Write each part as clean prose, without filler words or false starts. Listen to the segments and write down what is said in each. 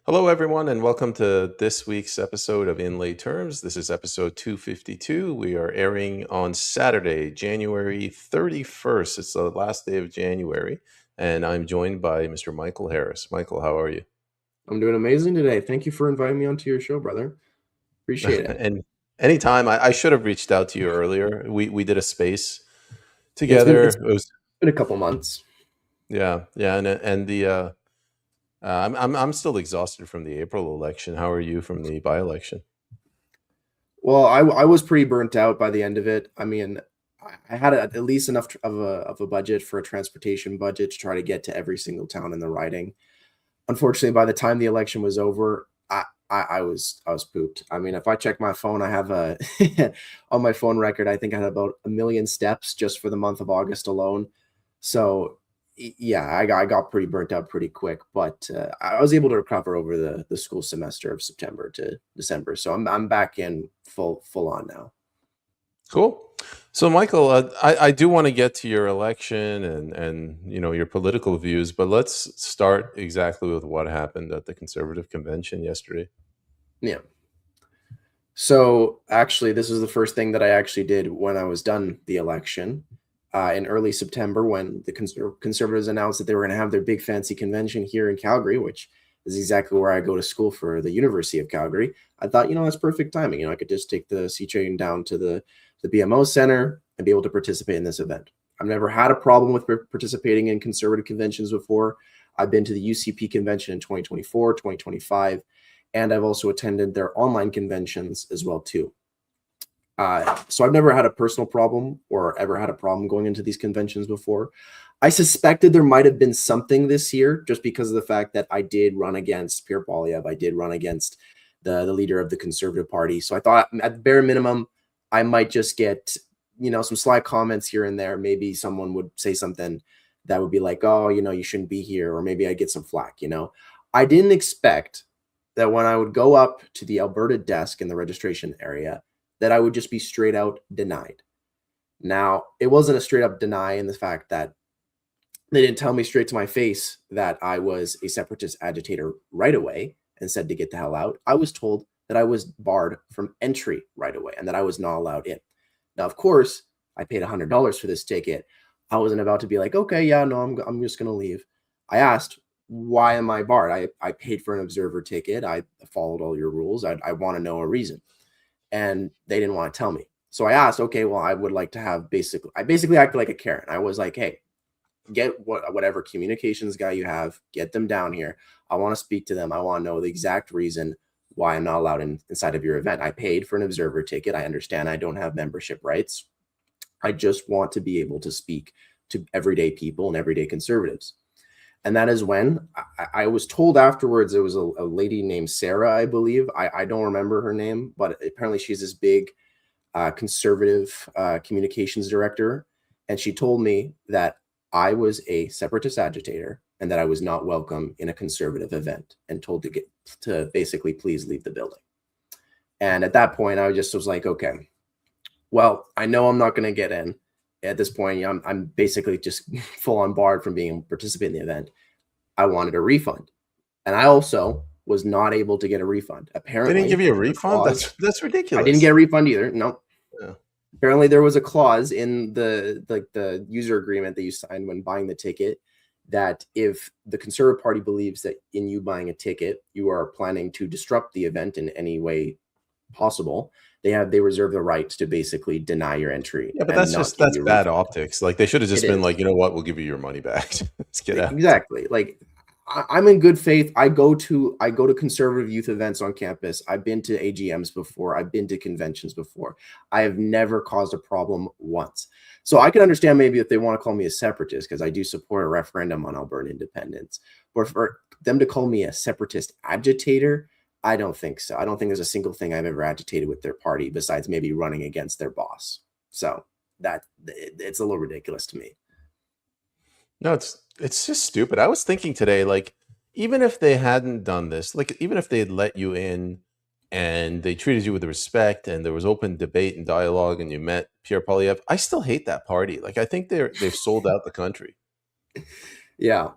Hello, everyone, and welcome to this week's episode of In Lay Terms. This is episode 252. We are airing on Saturday, January 31st. It's the last day of January, and I'm joined by Mr. Michael Harris. Michael, how are you? I'm doing amazing today. Thank you for inviting me onto your show, brother. Appreciate it. And anytime, I should have reached out to you earlier. We did a space Yeah, it's been together. it's It was been a couple months. yeah, and the I'm still exhausted from the April election. How are you from the by-election? Well, I was pretty burnt out by the end of it. I mean, I had at least enough of a budget for a transportation budget to try to get to every single town in the riding. Unfortunately, by the time the election was over, I was pooped. I mean, if I check my phone, I have a on my phone record, I think I had about 1 million steps just for the month of August alone. So yeah, I got pretty burnt out pretty quick, but I was able to recover over the school semester of September to December. So I'm back in full on now. Cool. So, Michael, I do want to get to your election and your political views, but let's start exactly with what happened at the Conservative Convention yesterday. Yeah. So actually, this is the first thing that I actually did when I was done the election in early September, when the Conservatives announced that they were going to have their big fancy convention here in Calgary, which is exactly where I go to school for the University of Calgary. I thought, that's perfect timing. I could just take the C train down to the BMO Center and be able to participate in this event. I've never had a problem with participating in conservative conventions before. I've been to the UCP convention in 2024, 2025, and I've also attended their online conventions as well too. So I've never had a personal problem or ever had a problem going into these conventions before. I suspected there might have been something this year just because of the fact that I did run against Pierre Poilievre. I did run against the leader of the Conservative Party. So I thought at bare minimum, I might just get, some sly comments here and there. Maybe someone would say something that would be like, oh, you shouldn't be here. Or maybe I'd get some flack, I didn't expect that when I would go up to the Alberta desk in the registration area, that I would just be straight out denied. Now, it wasn't a straight up deny in the fact that they didn't tell me straight to my face that I was a separatist agitator right away and said to get the hell out. I was told that I was barred from entry right away and that I was not allowed in. Now, of course, I paid $100 for this ticket. I wasn't about to be like, okay, yeah, no, I'm just going to leave. I asked, why am I barred? I paid for an observer ticket. I followed all your rules. I want to know a reason. And they didn't want to tell me. So I asked, okay, well, I would like to have I basically acted like a Karen. I was like, hey, get whatever communications guy you have, get them down here. I want to speak to them. I want to know the exact reason why I'm not allowed inside of your event. I paid for an observer ticket. I understand I don't have membership rights. I just want to be able to speak to everyday people and everyday conservatives. And that is when I was told afterwards, it was a lady named Sarah, I believe. I don't remember her name, but apparently she's this big conservative communications director. And she told me that I was a separatist agitator and that I was not welcome in a conservative event and told to basically please leave the building. And at that point, I just was like, okay, well, I know I'm not going to get in. At this point, I'm basically just full on barred from being able to participate in the event. I wanted a refund. And I also was not able to get a refund. They didn't give Apparently, you a there's a refund? clause. That's I didn't get ridiculous. a refund either. No. Yeah. Apparently, there was a clause in the user agreement that you signed when buying the ticket that if the Conservative Party believes that in you buying a ticket, you are planning to disrupt the event in any way possible, they reserve the right to basically deny your entry Yeah, but and not give that's you a bad refund. optics. Like they should have It just been is. like, you know what, we'll give you your money back. Let's get out. Exactly. Like I'm in good faith. I go to conservative youth events on campus. I've been to AGMs before. I've been to conventions before. I have never caused a problem once. So I can understand maybe if they want to call me a separatist because I do support a referendum on Alberta independence. But for them to call me a separatist agitator, I don't think so. I don't think there's a single thing I've ever agitated with their party besides maybe running against their boss. So it's a little ridiculous to me. No, it's just stupid. I was thinking today, like, even if they hadn't done this, like even if they had let you in and they treated you with respect and there was open debate and dialogue and you met Pierre Poilievre, I still hate that party. Like I think they've sold out the country. Yeah.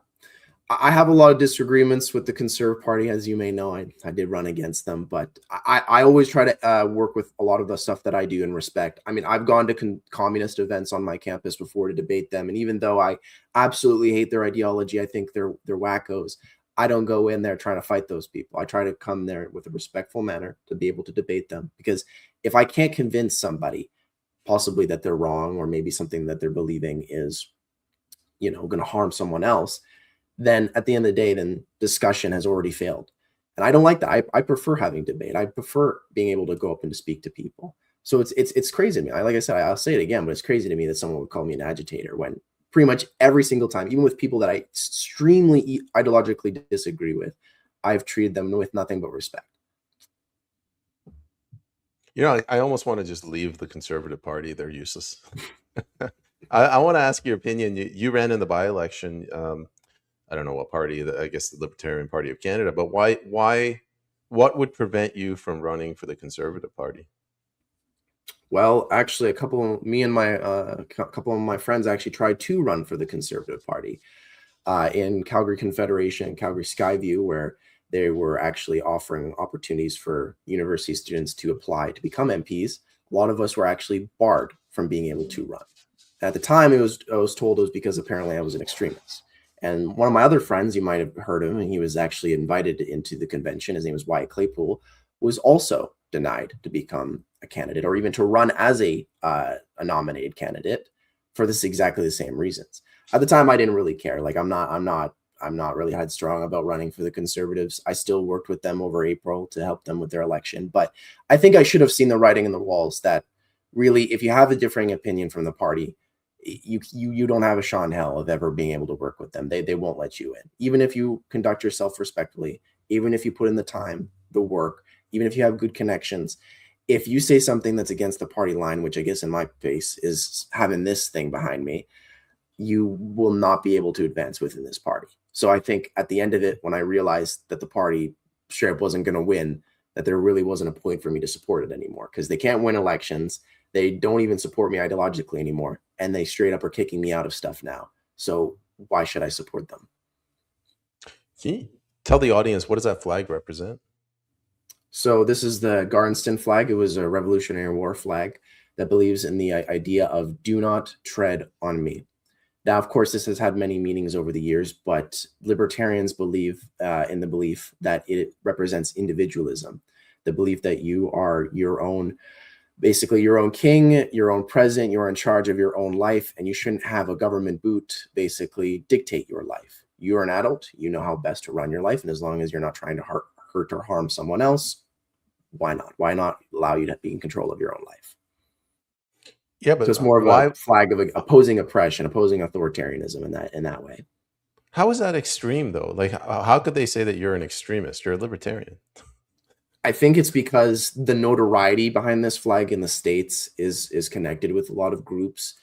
I have a lot of disagreements with the Conservative Party, as you may know. I did run against them, but I always try to work with a lot of the stuff that I do in respect. I mean, I've gone to communist events on my campus before to debate them, and even though I absolutely hate their ideology, I think they're wackos. I don't go in there trying to fight those people. I try to come there with a respectful manner to be able to debate them, because if I can't convince somebody possibly that they're wrong, or maybe something that they're believing is, going to harm someone else, then at the end of the day, then discussion has already failed. And I don't like that. I prefer having debate. I prefer being able to go up and to speak to people. So it's crazy to me. Like I said, I'll say it again, but it's crazy to me that someone would call me an agitator when pretty much every single time, even with people that I extremely ideologically disagree with, I've treated them with nothing but respect. I almost want to just leave the Conservative Party. They're useless. I want to ask your opinion. You ran in the by-election. I don't know what party, I guess the Libertarian Party of Canada, but what would prevent you from running for the Conservative Party? Well, actually, me and a couple of my friends actually tried to run for the Conservative Party in Calgary Confederation, Calgary Skyview, where they were actually offering opportunities for university students to apply to become MPs. A lot of us were actually barred from being able to run. At the time, I was told it was because apparently I was an extremist. And one of my other friends, you might have heard him, and he was actually invited into the convention. His name was Wyatt Claypool, was also denied to become a candidate or even to run as a nominated candidate for exactly the same reasons. At the time, I didn't really care. Like I'm not really headstrong about running for the Conservatives. I still worked with them over April to help them with their election. But I think I should have seen the writing in the walls that really, if you have a differing opinion from the party, you don't have a shot in hell of ever being able to work with them. They won't let you in, even if you conduct yourself respectfully, even if you put in the time, the work, even if you have good connections. If you say something that's against the party line, which I guess in my case is having this thing behind me, you will not be able to advance within this party. So I think at the end of it, when I realized that the party straight up wasn't going to win, that there really wasn't a point for me to support it anymore, because they can't win elections. They don't even support me ideologically anymore. And they straight up are kicking me out of stuff now. So why should I support them? Can you tell the audience, what does that flag represent? So this is the Garnston flag. It was a Revolutionary War flag that believes in the idea of do not tread on me. Now, of course, this has had many meanings over the years, but libertarians believe in the belief that it represents individualism, the belief that you are your own, basically your own king, your own president, you're in charge of your own life, and you shouldn't have a government boot basically dictate your life. You're an adult, you know how best to run your life, and as long as you're not trying to hurt or harm someone else, why not? Why not allow you to be in control of your own life? Yeah, but so it's more of a flag of opposing oppression, opposing authoritarianism in that way. How is that extreme, though? Like, how could they say that you're an extremist? You're a libertarian. I think it's because the notoriety behind this flag in the States is connected with a lot of groups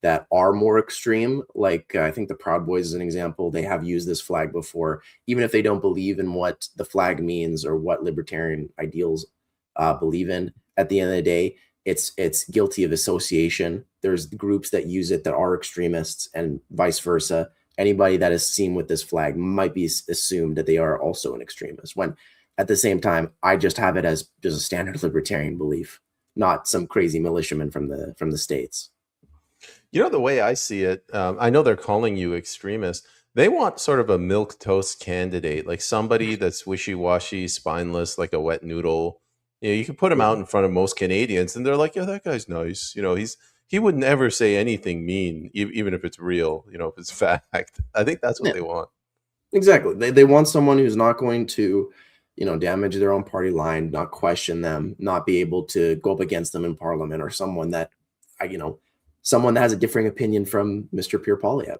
that are more extreme. Like I think the Proud Boys is an example. They have used this flag before, even if they don't believe in what the flag means or what libertarian ideals believe in. At the end of the day, it's guilty of association. There's groups that use it that are extremists and vice versa. Anybody that is seen with this flag might be assumed that they are also an extremist, when at the same time, I just have it as just a standard libertarian belief, not some crazy militiaman from the States. The way I see it, I know they're calling you extremist. They want sort of a milquetoast candidate, like somebody that's wishy-washy, spineless, like a wet noodle. You can put him out in front of most Canadians, and they're like, "Yeah, that guy's nice." He would never say anything mean, even if it's real. If it's fact. I think that's what they want. Exactly. They want someone who's not going to, damage their own party line, not question them, not be able to go up against them in Parliament, or someone that, someone that has a differing opinion from Mr. Pierre Poilievre.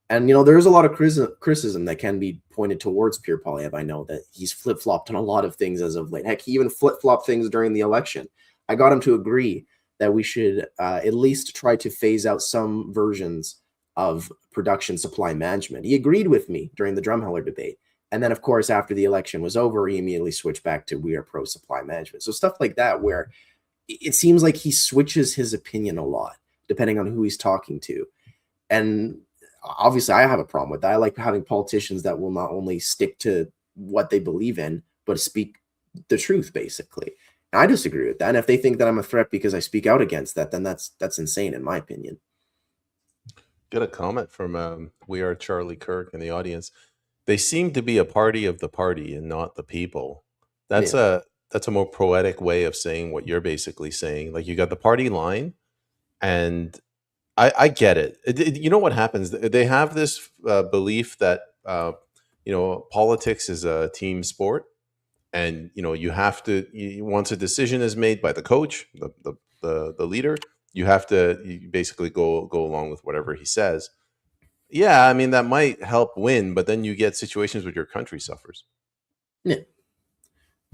And, there's a lot of criticism that can be pointed towards Pierre Poilievre. I know that he's flip-flopped on a lot of things as of late. Heck, he even flip-flopped things during the election. I got him to agree that we should at least try to phase out some versions of production supply management. He agreed with me during the Drumheller debate. And then, of course, after the election was over, he immediately switched back to we are pro-supply management. So stuff like that, where it seems like he switches his opinion a lot, depending on who he's talking to. And obviously I have a problem with that. I like having politicians that will not only stick to what they believe in, but speak the truth, basically. And I disagree with that. And if they think that I'm a threat because I speak out against that, then that's insane, in my opinion. Got a comment from We Are Charlie Kirk in the audience. They seem to be a party of the party and not the people. That's Yeah. a more poetic way of saying what you're basically saying. Like, you got the party line, and I get it. You know what happens? They have this belief that politics is a team sport, and you have to. Once a decision is made by the coach, the leader, you basically go along with whatever he says. Yeah, I mean, that might help win, but then you get situations where your country suffers. Yeah.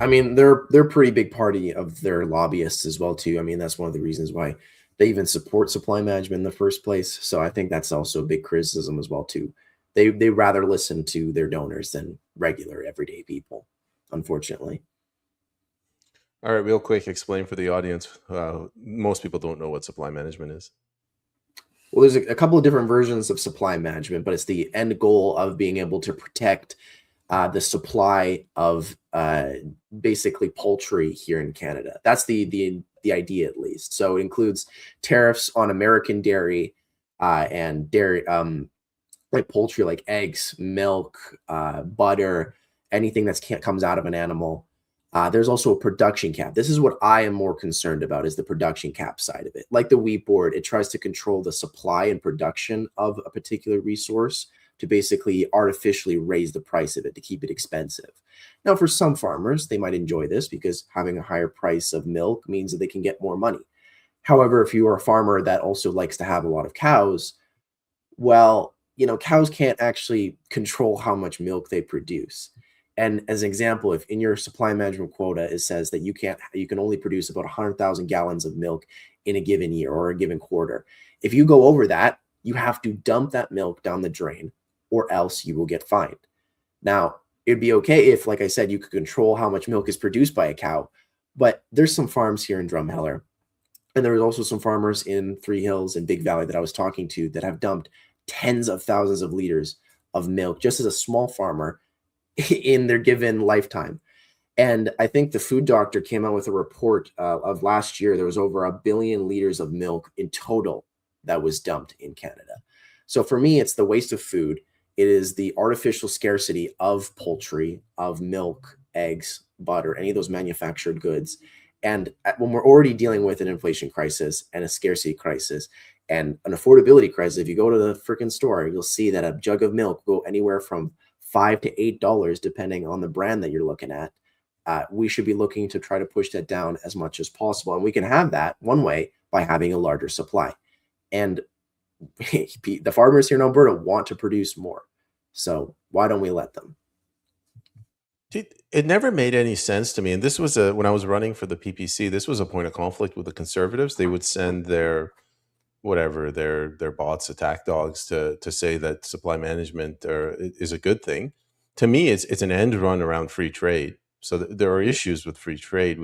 I mean, they're pretty big party of their lobbyists as well too. I mean, that's one of the reasons why they even support supply management in the first place. So I think that's also a big criticism as well too. They rather listen to their donors than regular everyday people, unfortunately. All right, real quick, explain for the audience. Most people don't know what supply management is. Well, there's a couple of different versions of supply management, but it's the end goal of being able to protect the supply of basically poultry here in Canada. That's the idea, at least. So it includes tariffs on American dairy and dairy, like poultry, like eggs, milk, butter, anything that comes out of an animal. There's also a production cap. This is what I am more concerned about, is the production cap side of it. Like the wheat board, it tries to control the supply and production of a particular resource to basically artificially raise the price of it to keep it expensive. Now, for some farmers, they might enjoy this because having a higher price of milk means that they can get more money. However, if you are a farmer that also likes to have a lot of cows, well, cows can't actually control how much milk they produce. And as an example, if in your supply management quota it says that you can only produce about 100,000 gallons of milk in a given year or a given quarter, if you go over that, you have to dump that milk down the drain, or else you will get fined. Now, it'd be okay if, like I said, you could control how much milk is produced by a cow, but there's some farms here in Drumheller, and there's also some farmers in Three Hills and Big Valley that I was talking to that have dumped tens of thousands of liters of milk just as a small farmer in their given lifetime. And I think the food doctor came out with a report of last year. There was over 1 billion liters of milk in total that was dumped in Canada. So for me, it's the waste of food. It is the artificial scarcity of poultry, of milk, eggs, butter, any of those manufactured goods. And when we're already dealing with an inflation crisis and a scarcity crisis and an affordability crisis, if you go to the freaking store, you'll see that a jug of milk will go anywhere from $5 to $8, depending on the brand that you're looking at. We should be looking to try to push that down as much as possible. And we can have that one way by having a larger supply. And the farmers here in Alberta want to produce more. So why don't we let them? It never made any sense to me. And this was when I was running for the PPC, this was a point of conflict with the Conservatives. They would send their bots, attack dogs, to say that supply management is a good thing. To me, it's an end run around free trade. So there are issues with free trade.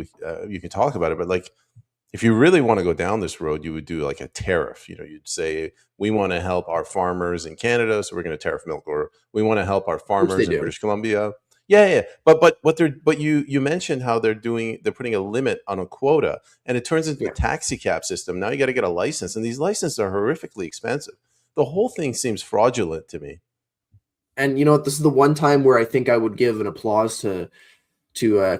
You can talk about it, but like, if you really want to go down this road, you would do like a tariff. You'd say, we want to help our farmers in Canada, so we're going to tariff milk, or we want to help our farmers in British Columbia. Yeah. But you mentioned how they're putting a limit on a quota, and it turns into a taxi cab system. Now you got to get a license, and these licenses are horrifically expensive. The whole thing seems fraudulent to me. And you know what? This is the one time where I think I would give an applause to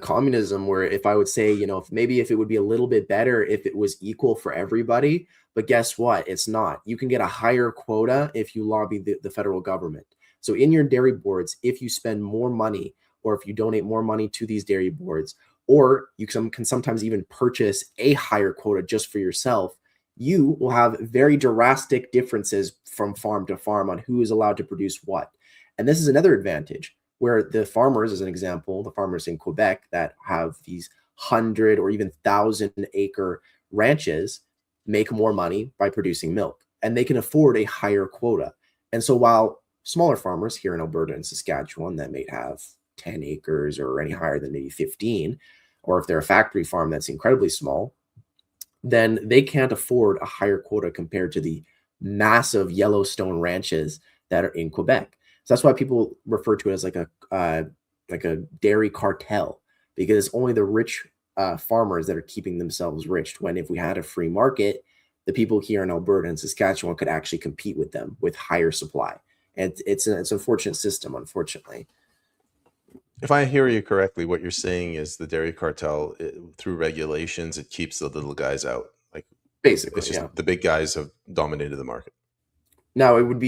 communism, where if I would say, if it would be a little bit better if it was equal for everybody. But guess what? It's not. You can get a higher quota if you lobby the federal government. So in your dairy boards, if you spend more money, or if you donate more money to these dairy boards, or you can sometimes even purchase a higher quota just for yourself, you will have very drastic differences from farm to farm on who is allowed to produce what. And this is another advantage, where the farmers, as an example, the farmers in Quebec that have these 100 or even 1,000-acre ranches make more money by producing milk, and they can afford a higher quota. And so while smaller farmers here in Alberta and Saskatchewan that may have 10 acres or any higher than maybe 15, or if they're a factory farm that's incredibly small, then they can't afford a higher quota compared to the massive Yellowstone ranches that are in Quebec. So that's why people refer to it as like a dairy cartel, because it's only the rich farmers that are keeping themselves rich. When if we had a free market, the people here in Alberta and Saskatchewan could actually compete with them with higher supply. And it's an unfortunate system, unfortunately. If I hear you correctly, what you're saying is the dairy cartel, through regulations, it keeps the little guys out. Like, it's Basically, just yeah. the big guys have dominated the market. Now it wouldn't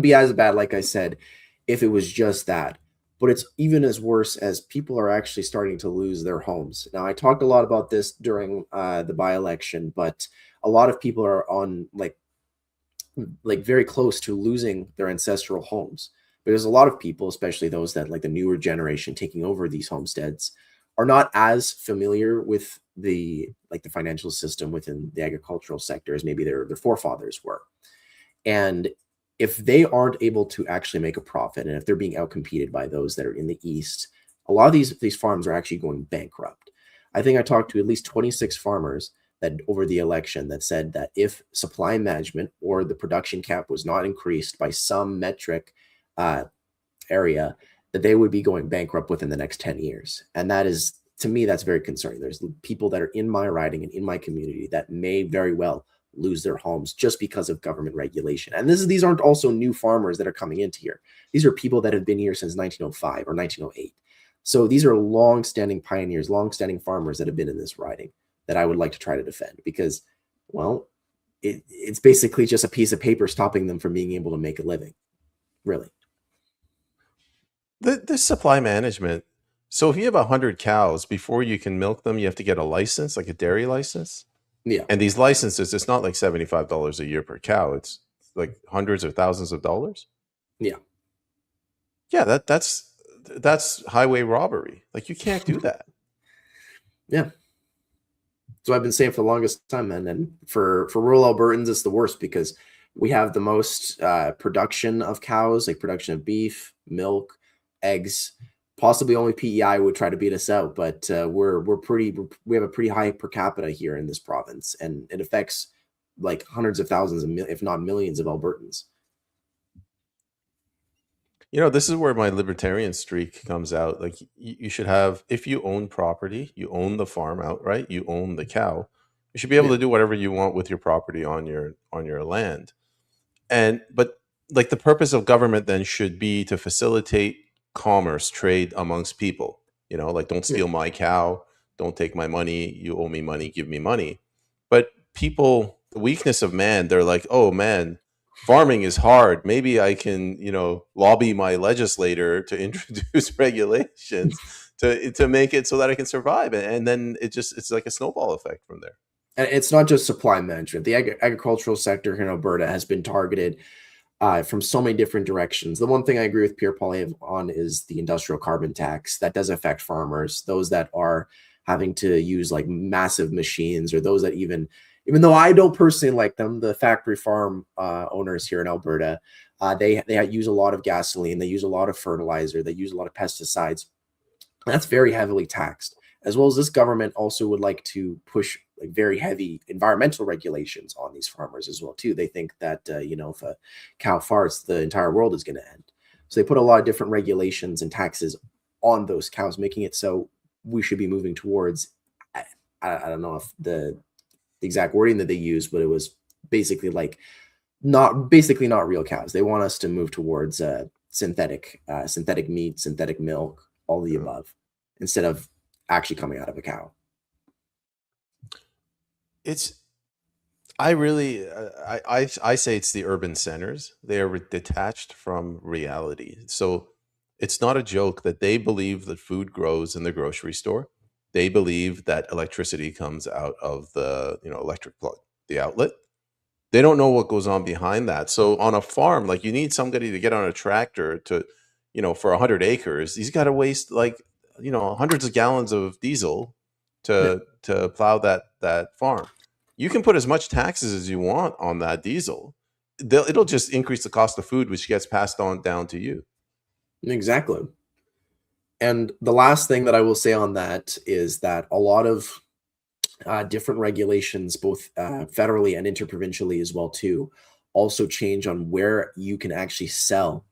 be as bad, like I said, if it was just that. But it's even as worse as people are actually starting to lose their homes. Now I talked a lot about this during the by-election, but a lot of people are on like very close to losing their ancestral homes, because a lot of people, especially those that like the newer generation taking over these homesteads, are not as familiar with the financial system within the agricultural sector as maybe their forefathers were. And if they aren't able to actually make a profit, and if they're being outcompeted by those that are in the East, a lot of these farms are actually going bankrupt. I think I talked to at least 26 farmers that over the election that said that if supply management or the production cap was not increased by some metric uh, area, that they would be going bankrupt within the next 10 years. And that is, to me, that's very concerning. There's people that are in my riding and in my community that may very well lose their homes just because of government regulation. And these aren't also new farmers that are coming into here. These are people that have been here since 1905 or 1908. So these are long-standing pioneers, long-standing farmers that have been in this riding that I would like to try to defend, because, well, it's basically just a piece of paper stopping them from being able to make a living, really. The supply management. So if you have 100 cows, before you can milk them, you have to get a license, like a dairy license. Yeah. And these licenses, it's not like $75 a year per cow. It's like hundreds or thousands of dollars. Yeah. Yeah, that's highway robbery. Like, you can't do that. Yeah. So I've been saying for the longest time, man. And for rural Albertans, it's the worst, because we have the most production of cows, like production of beef, milk, eggs. Possibly only PEI would try to beat us out, but we have a pretty high per capita here in this province, and it affects like hundreds of thousands, if not millions, of Albertans. This is where my libertarian streak comes out. Like, you should have, if you own property, you own the farm outright, you own the cow, you should be able Yeah. to do whatever you want with your property on your land. But like, the purpose of government then should be to facilitate commerce, trade amongst people. Like, don't Yeah. steal my cow, don't take my money, you owe me money, give me money. But people, the weakness of man, they're like, oh man, farming is hard. Maybe I can, lobby my legislator to introduce regulations to make it so that I can survive. And then it's like a snowball effect from there. And it's not just supply management. The agricultural sector here in Alberta has been targeted from so many different directions. The one thing I agree with Pierre Poilievre on is the industrial carbon tax. That does affect farmers, those that are having to use like massive machines, or those that even though I don't personally like them, the factory farm owners here in Alberta, they use a lot of gasoline, they use a lot of fertilizer, they use a lot of pesticides. That's very heavily taxed. As well as this government also would like to push like very heavy environmental regulations on these farmers as well too. They think that if a cow farts, the entire world is going to end. So they put a lot of different regulations and taxes on those cows, making it so we should be moving towards, I don't know if the exact wording that they used, but it was basically like not real cows. They want us to move towards synthetic meat, synthetic milk, all the above, instead of actually coming out of a cow. I say it's the urban centers. They are detached from reality. So it's not a joke that they believe that food grows in the grocery store. They believe that electricity comes out of the electric plug, the outlet. They don't know what goes on behind that. So on a farm, like, you need somebody to get on a tractor to, for 100 acres, he's got to waste like, hundreds of gallons of diesel Yeah. to plow that farm. You can put as much taxes as you want on that diesel. It'll just increase the cost of food, which gets passed on down to you. Exactly. And the last thing that I will say on that is that a lot of different regulations, both federally and interprovincially as well too, also change on where you can actually sell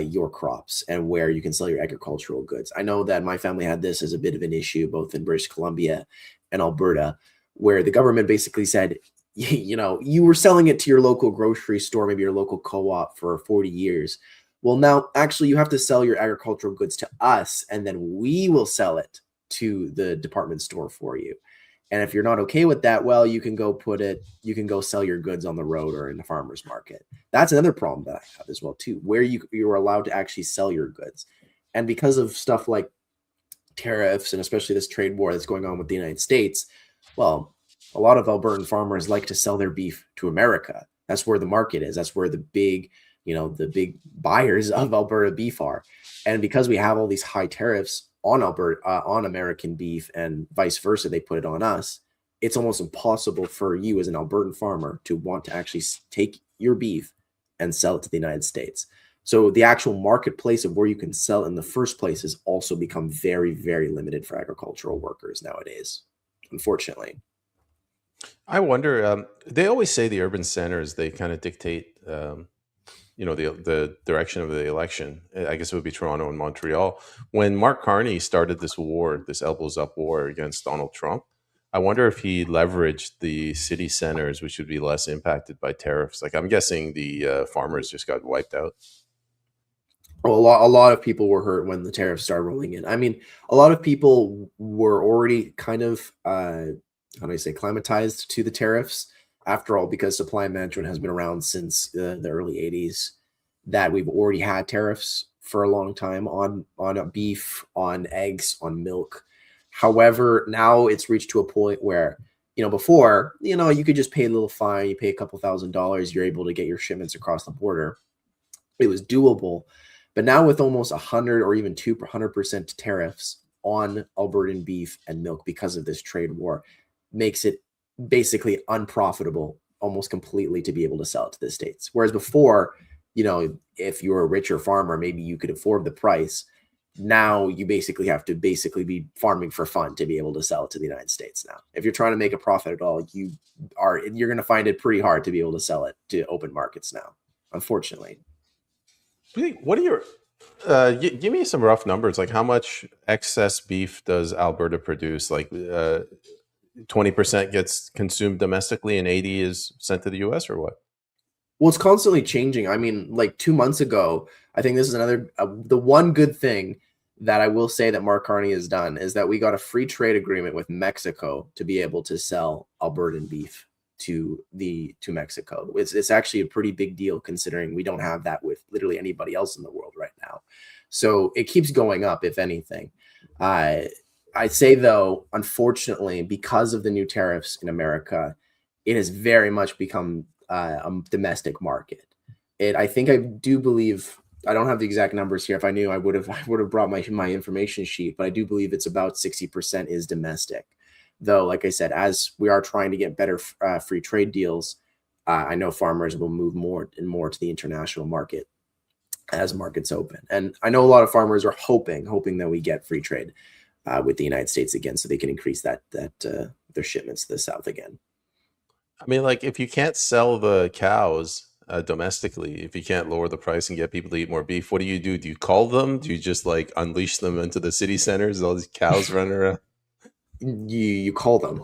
your crops and where you can sell your agricultural goods. I know that my family had this as a bit of an issue, both in British Columbia and Alberta, where the government basically said, you know, you were selling it to your local grocery store, maybe your local co-op for 40 years. Well, now actually you have to sell your agricultural goods to us, and then we will sell it to the department store for you. And if you're not okay with that, well, you can go sell your goods on the road or in the farmer's market. That's another problem that I have as well too, where you're allowed to actually sell your goods. And because of stuff like tariffs and especially this trade war that's going on with the United States, well, a lot of Albertan farmers like to sell their beef to America. That's where the market is. That's where the big, the big buyers of Alberta beef are. And because we have all these high tariffs on on American beef and vice versa, they put it on us. It's almost impossible for you as an Albertan farmer to want to actually take your beef and sell it to the United States. So the actual marketplace of where you can sell in the first place has also become very, very limited for agricultural workers nowadays, unfortunately. I wonder. They always say the urban centers, they kind of dictate, the direction of the election. I guess it would be Toronto and Montreal. When Mark Carney started this war, this elbows up war against Donald Trump, I wonder if he leveraged the city centers, which would be less impacted by tariffs. Like, I'm guessing the farmers just got wiped out. Well, a lot of people were hurt when the tariffs started rolling in. I mean, a lot of people were already kind of, how do I say, climatized to the tariffs. After all, because supply management has been around since the early 80s, that we've already had tariffs for a long time on beef, on eggs, on milk. However, now it's reached to a point where, before, you could just pay a little fine, you pay a couple $1,000s, you're able to get your shipments across the border. It was doable. But now with almost 100 or even 200% tariffs on Albertan beef and milk because of this trade war, makes it basically unprofitable almost completely to be able to sell it to the States. Whereas before, if you're a richer farmer, maybe you could afford the price. Now you basically have to be farming for fun to be able to sell it to the United States now. If you're trying to make a profit at all, you're going to find it pretty hard to be able to sell it to open markets now, unfortunately. What are your give me some rough numbers? Like, how much excess beef does Alberta produce? Like, 20% gets consumed domestically and 80 is sent to the US, or what? Well, it's constantly changing. I mean, like 2 months ago, I think this is the one good thing that I will say that Mark Carney has done is that we got a free trade agreement with Mexico to be able to sell Albertan beef to Mexico. It's actually a pretty big deal considering we don't have that with literally anybody else in the world right now. So it keeps going up, if anything. I'd say, though, unfortunately, because of the new tariffs in America, it has very much become a domestic market. I think I do believe, I don't have the exact numbers here. If I knew, I would have brought my information sheet, but I do believe it's about 60% is domestic. Though, like I said, as we are trying to get better free trade deals, I know farmers will move more and more to the international market as markets open. And I know a lot of farmers are hoping that we get free trade with the United States again, so they can increase their shipments to the South again. I mean, like, if you can't sell the cows domestically, if you can't lower the price and get people to eat more beef, what do you do? Do you call them? Do you just like unleash them into the city centers? All these cows running around. You call them.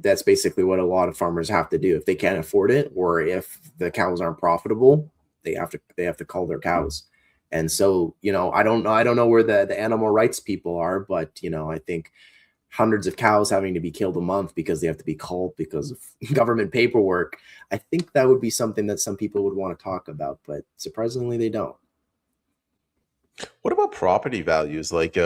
That's basically what a lot of farmers have to do if they can't afford it, or if the cows aren't profitable, they have to call their cows. And so, I don't know where the animal rights people are, but I think hundreds of cows having to be killed a month because they have to be culled because of government paperwork. I think that would be something that some people would want to talk about, but surprisingly, they don't. What about property values? Like,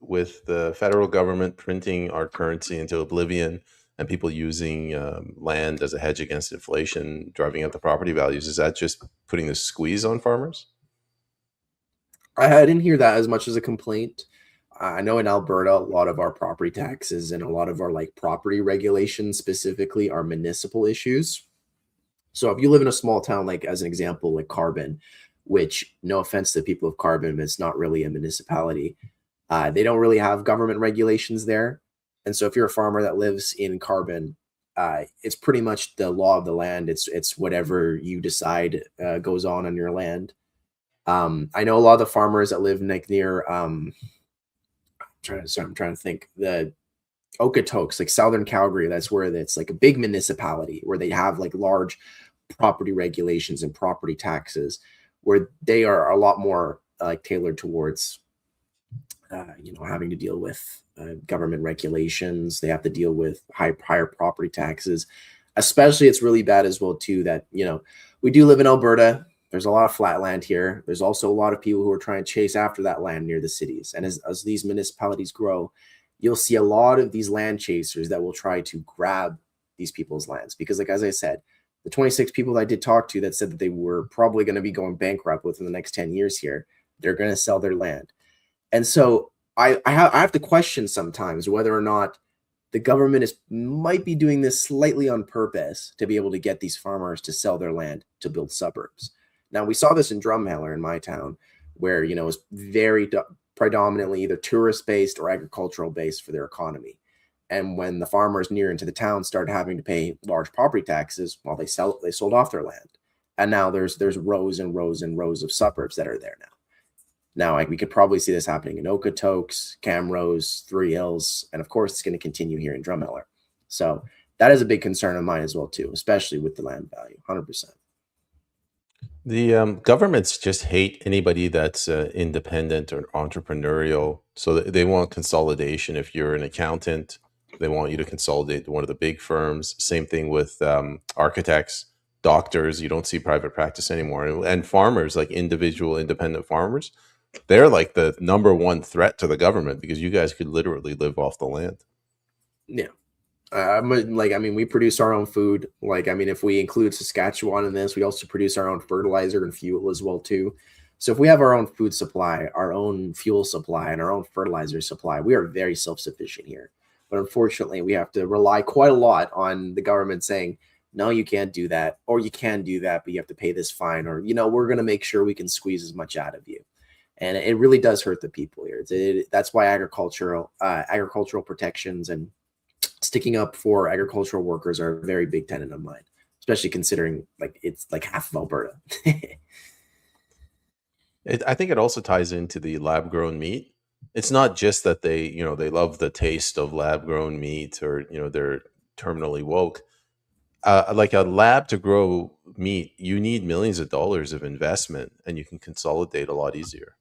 with the federal government printing our currency into oblivion and people using land as a hedge against inflation, driving up the property values, is that just putting the squeeze on farmers? I didn't hear that as much as a complaint. I know in Alberta, a lot of our property taxes and a lot of our property regulations specifically are municipal issues. So if you live in a small town, like as an example, like Carbon, which no offense to the people of Carbon, it's not really a municipality. They don't really have government regulations there. And so if you're a farmer that lives in Carbon, it's pretty much the law of the land. It's whatever you decide goes on your land. I know a lot of the farmers that live like near I'm trying to think, the Okotoks, like southern Calgary. That's where it's like a big municipality where they have like large property regulations and property taxes, where they are a lot more like tailored towards having to deal with government regulations. They have to deal with higher property taxes. Especially, it's really bad as well too that we do live in Alberta. There's a lot of flat land here. There's also a lot of people who are trying to chase after that land near the cities. And as these municipalities grow, you'll see a lot of these land chasers that will try to grab these people's lands. Because, like, as I said, the 26 people that I did talk to that said that they were probably going to be going bankrupt within the next 10 years here, they're going to sell their land. And so I have to question sometimes whether or not the government might be doing this slightly on purpose to be able to get these farmers to sell their land to build suburbs. Now, we saw this in Drumheller in my town, where it was very predominantly either tourist-based or agricultural-based for their economy. And when the farmers near into the town started having to pay large property taxes, well, they sold off their land. And now there's rows and rows and rows of suburbs that are there now. Now, we could probably see this happening in Okotoks, Camrose, Three Hills, and of course, it's going to continue here in Drumheller. So that is a big concern of mine as well, too, especially with the land value, 100%. The governments just hate anybody that's independent or entrepreneurial. So they want consolidation. If you're an accountant, they want you to consolidate to one of the big firms. Same thing with architects, doctors. You don't see private practice anymore. And farmers, like individual independent farmers, they're like the number one threat to the government, because you guys could literally live off the land. Yeah. We produce our own food. If we include Saskatchewan in this, we also produce our own fertilizer and fuel as well too. So if we have our own food supply, our own fuel supply, and our own fertilizer supply, we are very self-sufficient here. But unfortunately, we have to rely quite a lot on the government saying, no, you can't do that, or you can do that, but you have to pay this fine, or we're going to make sure we can squeeze as much out of you. And it really does hurt the people here. That's why agricultural protections and sticking up for agricultural workers are a very big tenet of mine, especially considering it's like half of Alberta. I think it also ties into the lab grown meat. It's not just that they love the taste of lab grown meat, or they're terminally woke. Like a lab to grow meat, you need millions of dollars of investment, and you can consolidate a lot easier.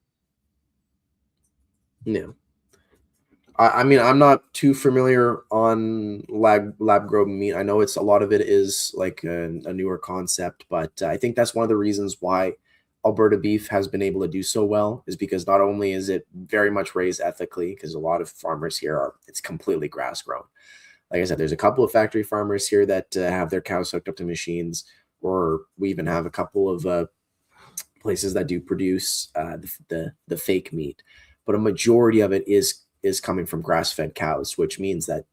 Yeah. I'm not too familiar on lab grown meat. I know a lot of it is like a newer concept, but I think that's one of the reasons why Alberta beef has been able to do so well, is because not only is it very much raised ethically, because a lot of farmers here it's completely grass grown. Like I said, there's a couple of factory farmers here that have their cows hooked up to machines, or we even have a couple of places that do produce the fake meat, but a majority of it is coming from grass-fed cows, which means that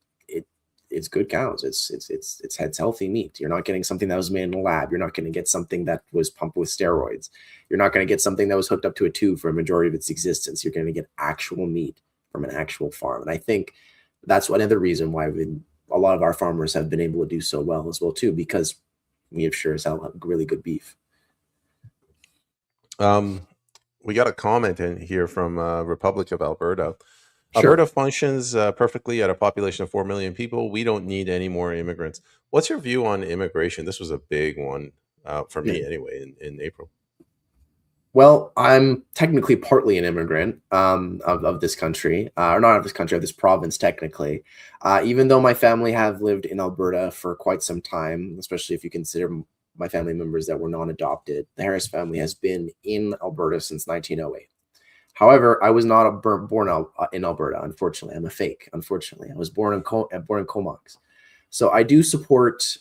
it's good cows. It's healthy meat. You're not getting something that was made in a lab. You're not going to get something that was pumped with steroids. You're not going to get something that was hooked up to a tube for a majority of its existence. You're going to get actual meat from an actual farm. And I think that's another reason why a lot of our farmers have been able to do so well as well too, because we have sure as hell have really good beef. We got a comment in here from Republic of Alberta. Sure. Alberta functions perfectly at a population of 4 million people. We don't need any more immigrants. What's your view on immigration? This was a big one for me anyway in April. Well, I'm technically partly an immigrant of this country, or not of this country, of this province technically, even though my family have lived in Alberta for quite some time, especially if you consider my family members that were non-adopted. The Harris family has been in Alberta since 1908. However, I was not born in Alberta, unfortunately. I'm a fake, unfortunately. I was born in Comox. So I do support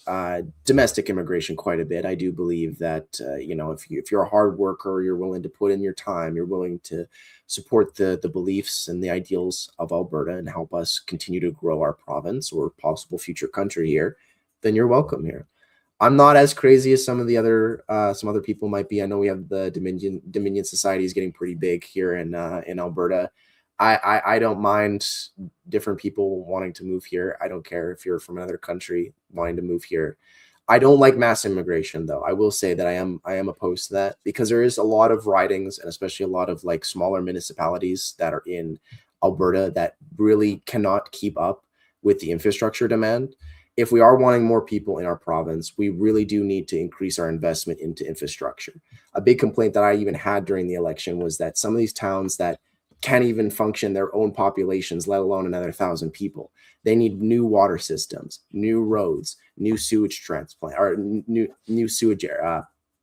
domestic immigration quite a bit. I do believe that, if you're a hard worker, you're willing to put in your time, you're willing to support the beliefs and the ideals of Alberta and help us continue to grow our province or possible future country here, then you're welcome here. I'm not as crazy as some other people might be. I know we have the Dominion Society is getting pretty big here in Alberta. I don't mind different people wanting to move here. I don't care if you're from another country wanting to move here. I don't like mass immigration, though. I will say that I am opposed to that, because there is a lot of ridings, and especially a lot of like smaller municipalities that are in Alberta that really cannot keep up with the infrastructure demand. If we are wanting more people in our province, we really do need to increase our investment into infrastructure. A big complaint that I even had during the election was that some of these towns that can't even function their own populations, let alone another 1,000 people. They need new water systems, new roads, new sewage transplant, or new sewage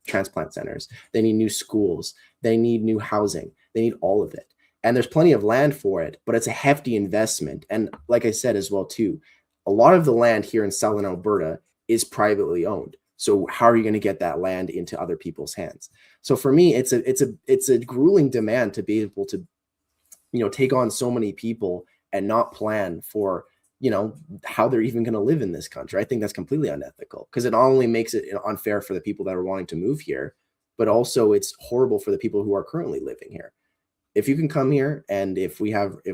transplant centers. They need new schools. They need new housing. They need all of it. And there's plenty of land for it, but it's a hefty investment. And like I said as well too, a lot of the land here in Southern Alberta is privately owned. So how are you going to get that land into other people's hands? So for me, it's a grueling demand to be able to take on so many people and not plan for how they're even going to live in this country. I think that's completely unethical, because it not only makes it unfair for the people that are wanting to move here, but also it's horrible for the people who are currently living here. If you can come here, and if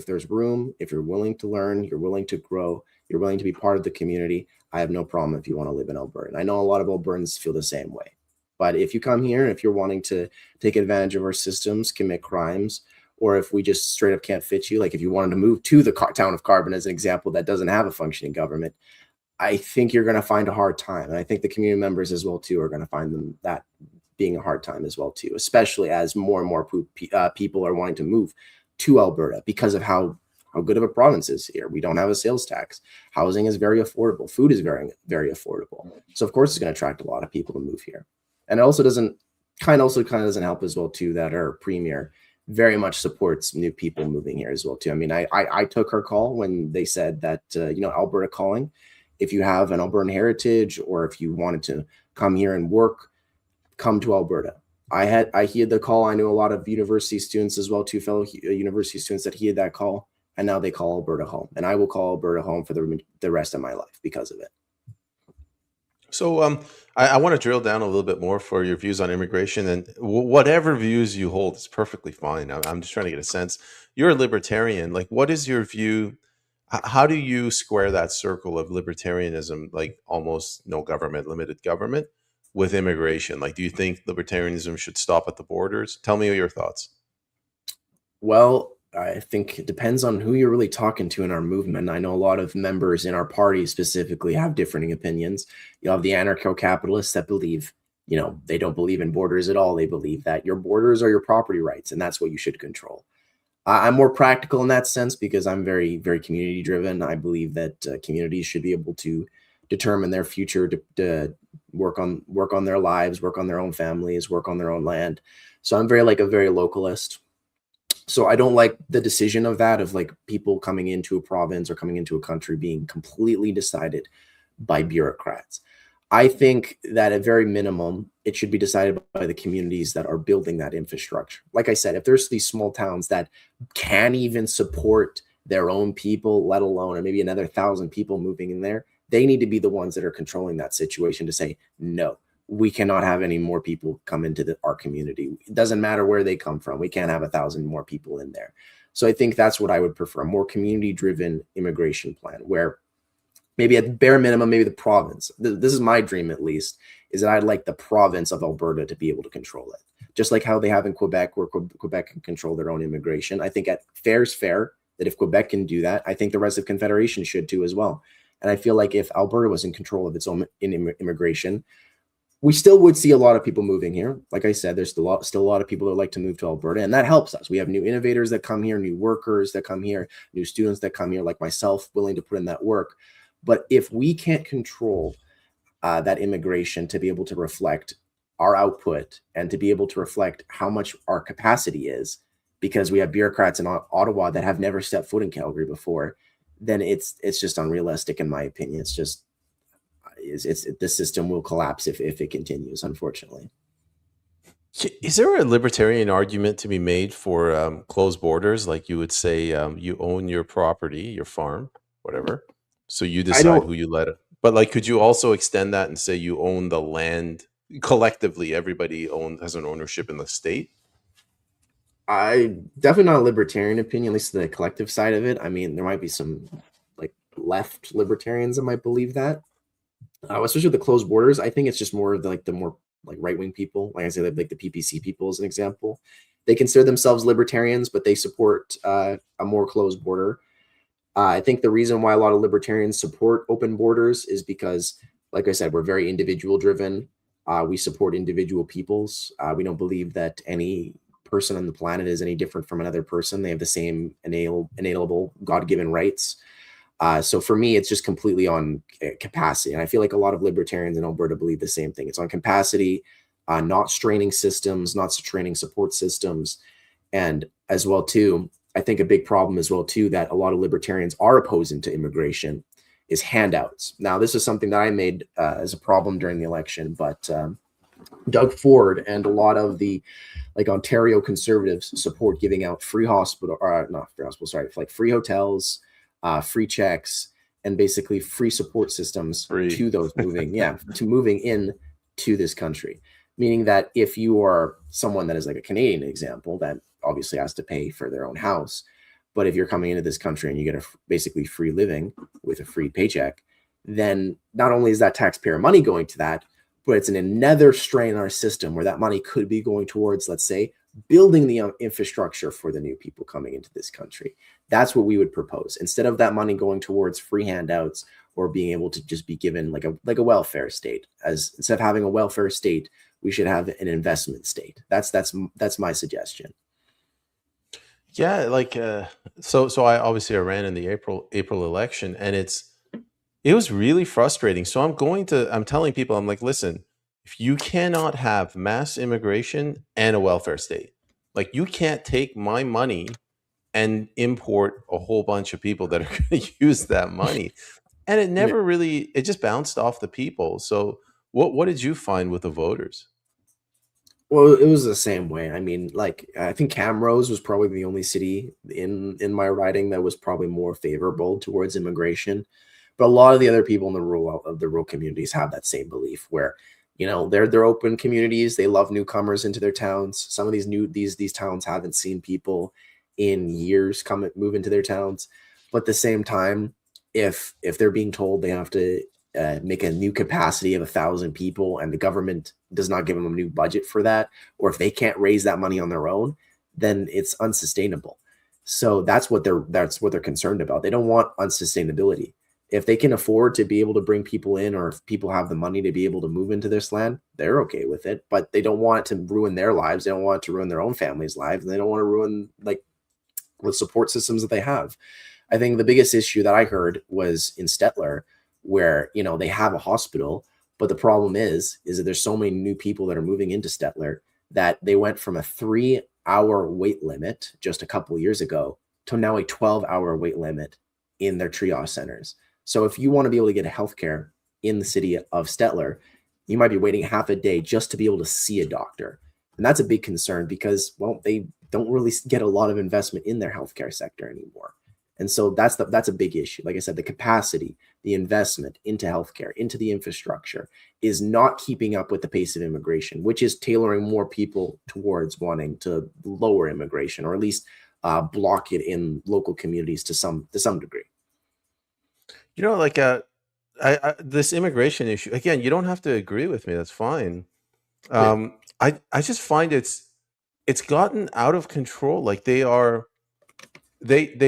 there's room, if you're willing to learn, you're willing to grow, you're willing to be part of the community, I have no problem if you want to live in Alberta. And I know a lot of Albertans feel the same way. But if you come here, and if you're wanting to take advantage of our systems, commit crimes, or if we just straight up can't fit you, like if you wanted to move to the town of Carbon as an example that doesn't have a functioning government, I think you're going to find a hard time. And I think the community members as well too are going to find them that being a hard time as well too, especially as more and more people are wanting to move to Alberta because of how good of a province is here. We don't have a sales tax. Housing is very affordable. Food is very, very affordable. So of course it's going to attract a lot of people to move here. And it also kind of doesn't help as well too that our premier very much supports new people moving here as well too. I mean, I took her call when they said that Alberta calling. If you have an Albertan heritage, or if you wanted to come here and work, come to Alberta. I heard the call. I knew a lot of university students as well too, fellow university students that heard that call, and now they call Alberta home. And I will call Alberta home for the rest of my life because of it. So I want to drill down a little bit more for your views on immigration, and whatever views you hold is perfectly fine. I'm just trying to get a sense. You're a libertarian. Like, what is your view? How do you square that circle of libertarianism, like almost no government, limited government, with immigration? Like, do you think libertarianism should stop at the borders? Tell me your thoughts. Well, I think it depends on who you're really talking to in our movement. I know a lot of members in our party specifically have differing opinions. You have the anarcho-capitalists that believe, they don't believe in borders at all. They believe that your borders are your property rights, and that's what you should control. I'm more practical in that sense because I'm very, very community driven. I believe that communities should be able to determine their future, to work on their lives, work on their own families, work on their own land. So I'm a very localist. So I don't like the decision of that, of like people coming into a province or coming into a country being completely decided by bureaucrats. I think that at very minimum, it should be decided by the communities that are building that infrastructure. Like I said, if there's these small towns that can't even support their own people, let alone, or maybe another 1,000 people moving in there, they need to be the ones that are controlling that situation to say, no, we cannot have any more people come into our community. It doesn't matter where they come from. We can't have 1,000 more people in there. So I think that's what I would prefer, a more community-driven immigration plan, where maybe at bare minimum, maybe the province, this is my dream at least, is that I'd like the province of Alberta to be able to control it. Just like how they have in Quebec, where Quebec can control their own immigration. I think at fair's fair that if Quebec can do that, I think the rest of Confederation should too as well. And I feel like if Alberta was in control of its own immigration, we still would see a lot of people moving here. Like I said, there's still a lot of people that like to move to Alberta, and that helps us. We have new innovators that come here, new workers that come here, new students that come here, like myself, willing to put in that work. But if we can't control that immigration to be able to reflect our output and to be able to reflect how much our capacity is, because we have bureaucrats in Ottawa that have never stepped foot in Calgary before, then it's just unrealistic, in my opinion. It's just the system will collapse if it continues, unfortunately. Is there a libertarian argument to be made for closed borders? Like, you would say, you own your property, your farm, whatever, so you decide who you let it. But like, could you also extend that and say you own the land collectively? Everybody has an ownership in the state. I definitely not a libertarian opinion, at least the collective side of it. I mean, there might be some like left libertarians that might believe that, especially with the closed borders. I think it's just more of the more like right wing people, like I say, like the PPC people as an example. They consider themselves libertarians, but they support a more closed border. I think the reason why a lot of libertarians support open borders is because, like I said, we're very individual driven. We support individual peoples. We don't believe that any person on the planet is any different from another person. They have the same inalienable God given rights. So for me, it's just completely on capacity. And I feel like a lot of libertarians in Alberta believe the same thing. It's on capacity, not straining systems, not training support systems. And as well, too, I think a big problem as well, too, that a lot of libertarians are opposing to immigration is handouts. Now, this is something that I made as a problem during the election, but Doug Ford and a lot of the like Ontario conservatives support giving out free hospital, or not free hospital, sorry, like free hotels, free checks, and basically free support systems Free. to those moving, yeah, to moving in to this country. Meaning that if you are someone that is like a Canadian example, that obviously has to pay for their own house, but if you're coming into this country and you get a basically free living with a free paycheck, then not only is that taxpayer money going to that, but it's another strain in our system where that money could be going towards, let's say, building the infrastructure for the new people coming into this country. That's what we would propose. Instead of that money going towards free handouts or being able to just be given like a welfare state, as instead of having a welfare state, we should have an investment state. That's my suggestion. Yeah, like so I obviously I ran in the April election, and it was really frustrating. So I'm telling people, I'm like, listen, if you cannot have mass immigration and a welfare state, like you can't take my money and import a whole bunch of people that are going to use that money. And it Yeah. never really, it just bounced off the people. So what did you find with the voters? Well, it was the same way. I mean, like I think Camrose was probably the only city in my riding that was probably more favorable towards immigration. But a lot of the other people in the rural communities have that same belief where, they're open communities. They love newcomers into their towns. Some of these towns haven't seen people in years come move into their towns. But at the same time, if they're being told they have to make a new capacity of 1,000 people and the government does not give them a new budget for that, or if they can't raise that money on their own, then it's unsustainable. So that's what they're concerned about. They don't want unsustainability. If they can afford to be able to bring people in, or if people have the money to be able to move into this land, they're okay with it. But they don't want it to ruin their lives. They don't want it to ruin their own families' lives, and they don't want to ruin like the support systems that they have. I think the biggest issue that I heard was in Stettler, where they have a hospital, but the problem is that there's so many new people that are moving into Stettler that they went from a 3-hour wait limit just a couple of years ago to now a 12-hour wait limit in their triage centers. So if you want to be able to get healthcare in the city of Stettler, you might be waiting half a day just to be able to see a doctor. And that's a big concern because, well, they don't really get a lot of investment in their healthcare sector anymore. And so that's a big issue. Like I said, the capacity, the investment into healthcare, into the infrastructure is not keeping up with the pace of immigration, which is tailoring more people towards wanting to lower immigration, or at least block it in local communities to some degree. Like this immigration issue, again, you don't have to agree with me. That's fine. Yeah. I just find it's gotten out of control. Like they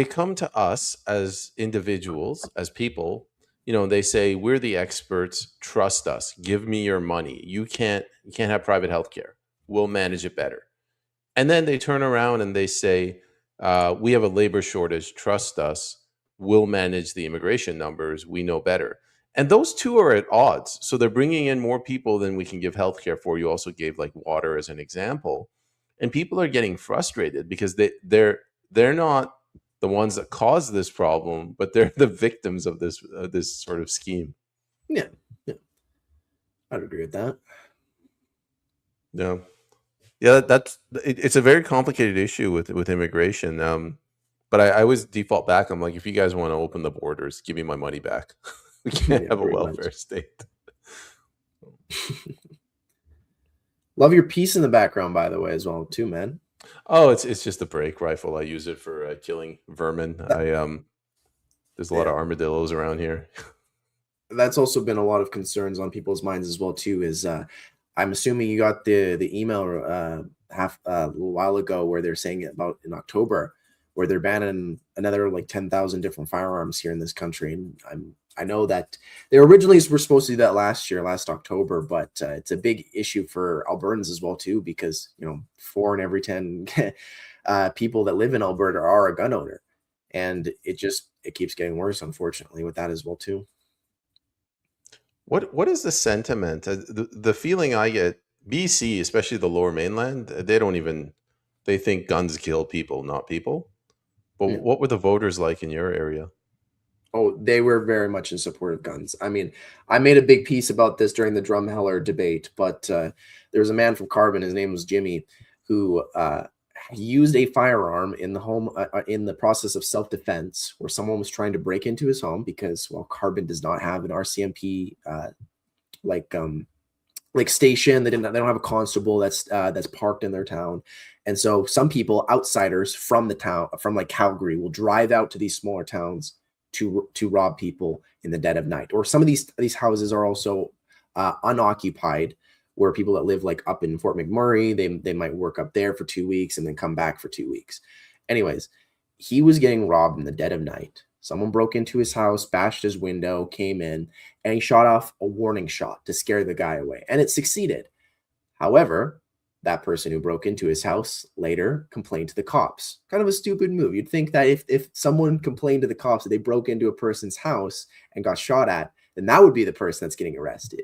come to us as individuals, as people, they say, we're the experts, trust us, give me your money. You can't have private health care. We'll manage it better. And then they turn around and they say, we have a labor shortage, trust us, we'll manage the immigration numbers, we know better. And those two are at odds. So they're bringing in more people than we can give healthcare for. You also gave like water as an example. And people are getting frustrated because they're not the ones that cause this problem, but they're the victims of this sort of scheme. Yeah. Yeah. I'd agree with that. Yeah. Yeah, it's a very complicated issue with immigration. But I always default back. I'm like, if you guys want to open the borders, give me my money back. We can't Yeah, have a pretty much. welfare state. Love your piece in the background, by the way, as well, too, man. Oh, it's just a break rifle. I use it for killing vermin. That, There's a lot yeah, of armadillos around here. that's also been a lot of concerns on people's minds as well too. Is I'm assuming you got the email half a little while ago where they're saying about in October where they're banning another like 10,000 different firearms here in this country, and I know that they originally were supposed to do that last year, last October, but it's a big issue for Albertans as well too, because 4 in every 10 people that live in Alberta are a gun owner, and it keeps getting worse, unfortunately, with that as well too. What is the sentiment? The feeling I get, BC, especially the Lower Mainland, they don't even they think guns kill people, not people. But Yeah. what were the voters like in your area? Oh, they were very much in support of guns. I mean, I made a big piece about this during the Drumheller debate, but there was a man from Carbon, his name was Jimmy, who used a firearm in the home in the process of self-defense, where someone was trying to break into his home because, well, Carbon does not have an RCMP like station. They don't have a constable that's parked in their town. And so some people, outsiders from the town, from like Calgary, will drive out to these smaller towns to rob people in the dead of night. Or some of these houses are also unoccupied, where people that live like up in Fort McMurray, they might work up there for 2 weeks and then come back for 2 weeks. Anyways, he was getting robbed in the dead of night. Someone broke into his house, bashed his window, came in, and he shot off a warning shot to scare the guy away. And it succeeded. However, that person who broke into his house later complained to the cops. Kind of a stupid move. You'd think that if someone complained to the cops that they broke into a person's house and got shot at, then that would be the person that's getting arrested.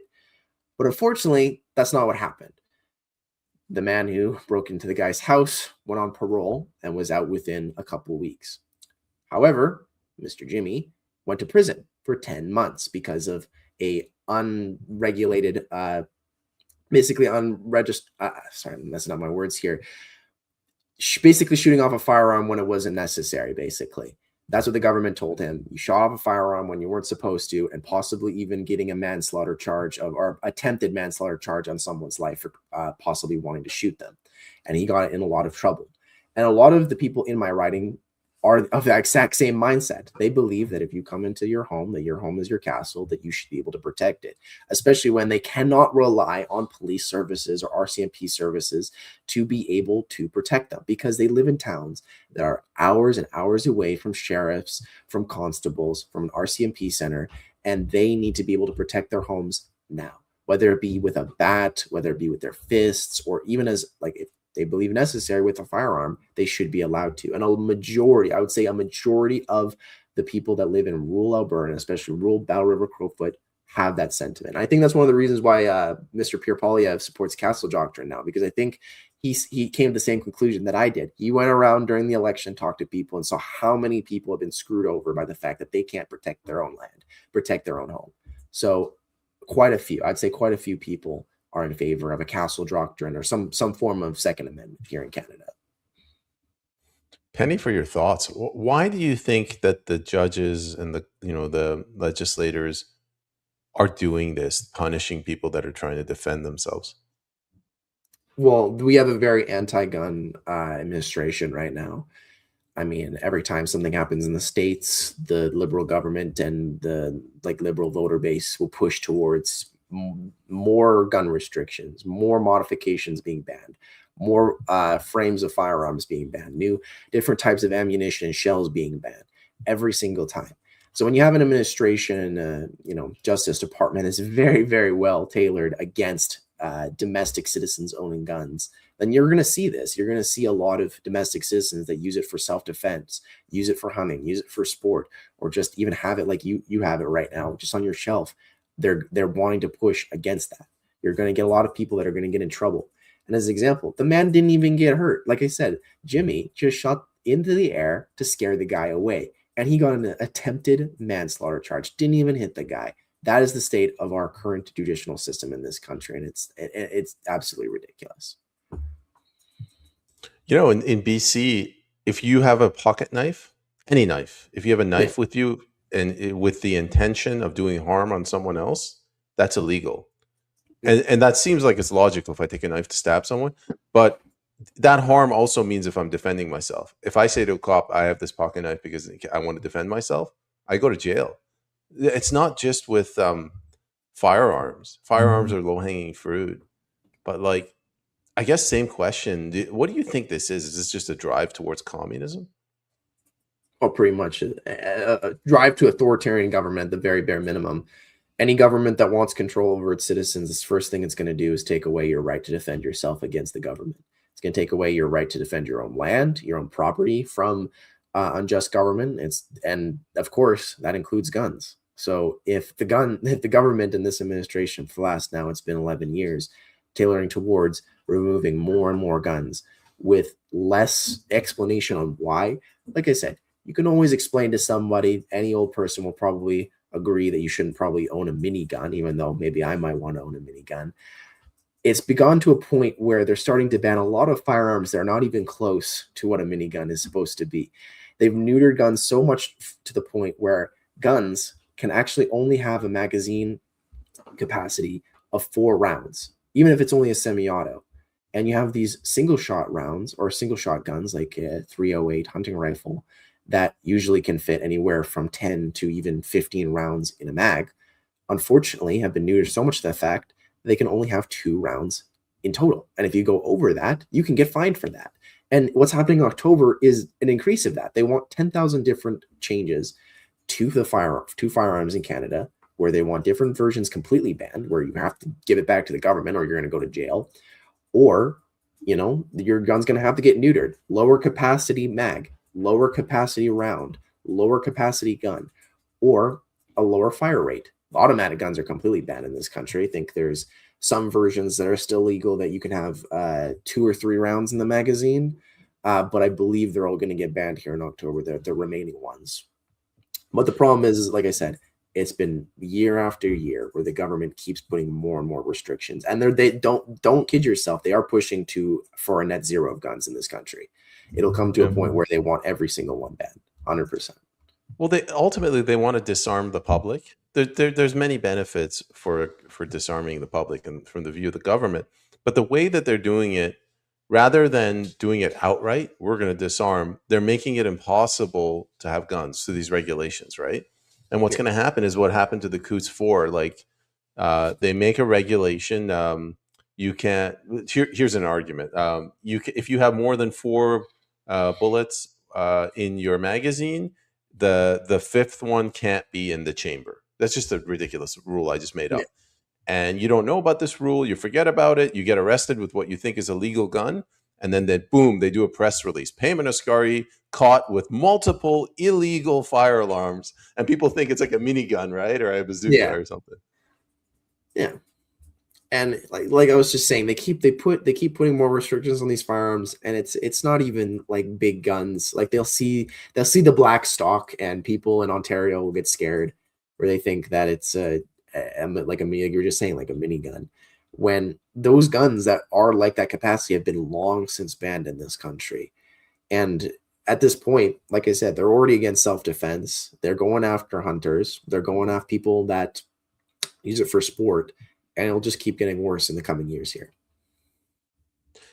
But unfortunately, that's not what happened. The man who broke into the guy's house went on parole and was out within a couple weeks. However, Mr. Jimmy went to prison for 10 months because of a unregulated, basically unregistered, sorry, I'm messing up my words here, basically shooting off a firearm when it wasn't necessary, basically. That's what the government told him. You shot off a firearm when you weren't supposed to, and possibly even getting a manslaughter charge or attempted manslaughter charge on someone's life for possibly wanting to shoot them. And he got in a lot of trouble. And a lot of the people in my writing are of the exact same mindset. They believe that if you come into your home, that your home is your castle, that you should be able to protect it, especially when they cannot rely on police services or RCMP services to be able to protect them, because they live in towns that are hours and hours away from sheriffs, from constables, from an RCMP center, and they need to be able to protect their homes now, whether it be with a bat, whether it be with their fists, or even as like if they believe necessary with a firearm, they should be allowed to. And a majority, I would say a majority of the people that live in rural Alberta, especially rural Battle River Crowfoot, have that sentiment. I think that's one of the reasons why Mr. Pierre Poilievre supports castle doctrine now, because I think he came to the same conclusion that I did. He went around during the election, talked to people, and saw how many people have been screwed over by the fact that they can't protect their own land, protect their own home. So quite a few, I'd say quite a few people are in favor of a castle doctrine or some form of Second Amendment here in Canada. Penny, for your thoughts. Why do you think that the judges and the legislators are doing this, punishing people that are trying to defend themselves? Well, we have a very anti-gun administration right now. I mean, every time something happens in the States, the liberal government and the liberal voter base will push towards more gun restrictions, more modifications being banned, more frames of firearms being banned, new different types of ammunition and shells being banned every single time. So when you have an administration, Justice Department is very, very well tailored against domestic citizens owning guns, then you're going to see this. You're going to see a lot of domestic citizens that use it for self-defense, use it for hunting, use it for sport, or just even have it like you have it right now, just on your shelf. They're wanting to push against that. You're going to get a lot of people that are going to get in trouble. And as an example, the man didn't even get hurt. Like I said, Jimmy just shot into the air to scare the guy away, and he got an attempted manslaughter charge. Didn't even hit the guy. That is the state of our current judicial system in this country, and it's absolutely ridiculous. In BC, if you have a pocket knife, any knife, if you have a Yeah. knife with you and with the intention of doing harm on someone else, that's illegal. And that seems like it's logical if I take a knife to stab someone, but that harm also means if I'm defending myself. If I say to a cop, I have this pocket knife because I want to defend myself, I go to jail. It's not just with firearms. Firearms are low hanging fruit, but like, I guess same question. What do you think this is? Is this just a drive towards communism? Well, pretty much a drive to authoritarian government, the very bare minimum. Any government that wants control over its citizens, the first thing it's going to do is take away your right to defend yourself against the government. It's going to take away your right to defend your own land, your own property from unjust government. And of course that includes guns. So if the government and this administration for the last, now it's been 11 years, tailoring towards removing more and more guns with less explanation on why, like I said, you can always explain to somebody. Any old person will probably agree that you shouldn't probably own a minigun, even though maybe I might want to own a minigun. It's begun to a point where they're starting to ban a lot of firearms that are not even close to what a minigun is supposed to be. They've neutered guns so much to the point where guns can actually only have a magazine capacity of 4 rounds, even if it's only a semi-auto. And you have these single shot rounds or single shot guns like a 308 hunting rifle that usually can fit anywhere from 10 to even 15 rounds in a mag, unfortunately have been neutered so much to the fact they can only have 2 rounds in total. And if you go over that, you can get fined for that. And what's happening in October is an increase of that. They want 10,000 different changes to the firearms in Canada, where they want different versions completely banned, where you have to give it back to the government or you're going to go to jail. Or, your gun's going to have to get neutered. Lower capacity mag, lower capacity round, lower capacity gun, or a lower fire rate. Automatic guns are completely banned in this country. I think there's some versions that are still legal that you can have 2 or 3 rounds in the magazine, but I believe they're all going to get banned here in October, the remaining ones. But the problem is, like I said, it's been year after year where the government keeps putting more and more restrictions, and they don't kid yourself. They are pushing for a net zero of guns in this country. It'll come to a point where they want every single one banned, 100%. Well, they ultimately want to disarm the public. There's many benefits for disarming the public and from the view of the government, but the way that they're doing it, rather than doing it outright, we're going to disarm, they're making it impossible to have guns through these regulations, right? And what's going to happen is what happened to the Coots 4. Like, they make a regulation. You can't. Here's an argument. If you have more than 4 bullets in your magazine, the 5th one can't be in the chamber. That's just a ridiculous rule I just made up. Yeah. And you don't know about this rule. You forget about it. You get arrested with what you think is a legal gun. And then boom, they do a press release. Peyman Askari caught with multiple illegal fire alarms. And people think it's like a minigun, right? Or a bazooka or something. Yeah. And like I was just saying, they keep putting more restrictions on these firearms, and it's not even like big guns. Like they'll see the black stock, and people in Ontario will get scared, where they think that it's like you're just saying, like a minigun, when those guns that are like that capacity have been long since banned in this country. And at this point, like I said, they're already against self-defense. They're going after hunters. They're going after people that use it for sport. And it'll just keep getting worse in the coming years here.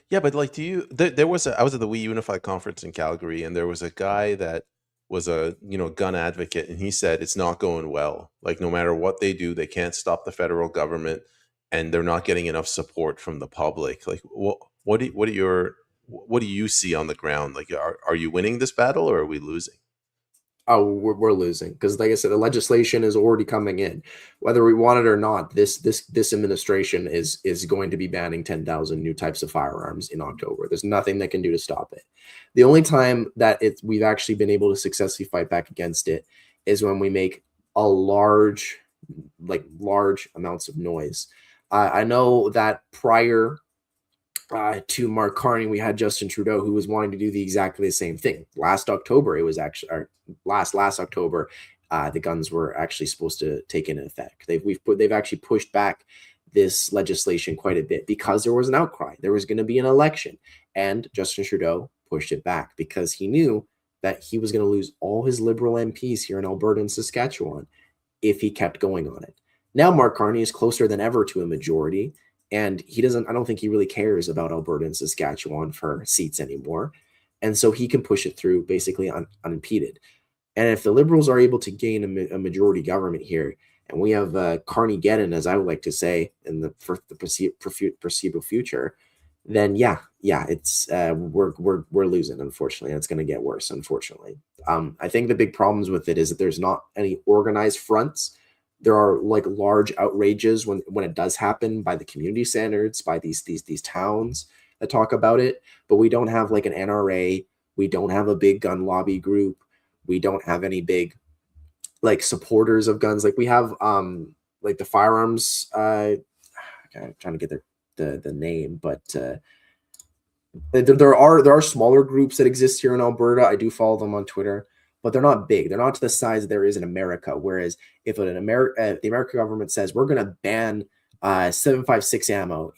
Yeah, but like, I was at the We Unified conference in Calgary, and there was a guy that was a gun advocate, and he said it's not going well. Like, no matter what they do, they can't stop the federal government, and they're not getting enough support from the public. Like, what do you see on the ground? Like, are you winning this battle, or are we losing? Oh, we're losing, because like I said, the legislation is already coming in, whether we want it or not. This administration is going to be banning 10,000 new types of firearms in October. There's nothing they can do to stop it. The only time that we've actually been able to successfully fight back against it is when we make a large amounts of noise. I know that prior to Mark Carney, we had Justin Trudeau, who was wanting to do exactly the same thing. Last October, it was actually last October, the guns were actually supposed to take into effect. They've actually pushed back this legislation quite a bit because there was an outcry. There was going to be an election, and Justin Trudeau pushed it back because he knew that he was going to lose all his Liberal MPs here in Alberta and Saskatchewan if he kept going on it. Now Mark Carney is closer than ever to a majority, And he doesn't, I don't think he really cares about Alberta and Saskatchewan for seats anymore. And so he can push it through basically unimpeded. And if the Liberals are able to gain a majority government here, and we have Carnegie-Geddon, as I would like to say, in the for the foreseeable future, then yeah, it's we're losing. Unfortunately, it's going to get worse. Unfortunately, I think the big problems with it is that there's not any organized fronts. There are like large outrages when it does happen by the community standards, by these towns that talk about it, but we don't have like an NRA. We don't have a big gun lobby group. We don't have any big like supporters of guns. Like we have like the firearms I'm trying to get the name, but there are smaller groups that exist here in Alberta. I do follow them on Twitter, but they're not big. They're not to the size there is in America. Whereas if the American government says we're going to ban 7.56 ammo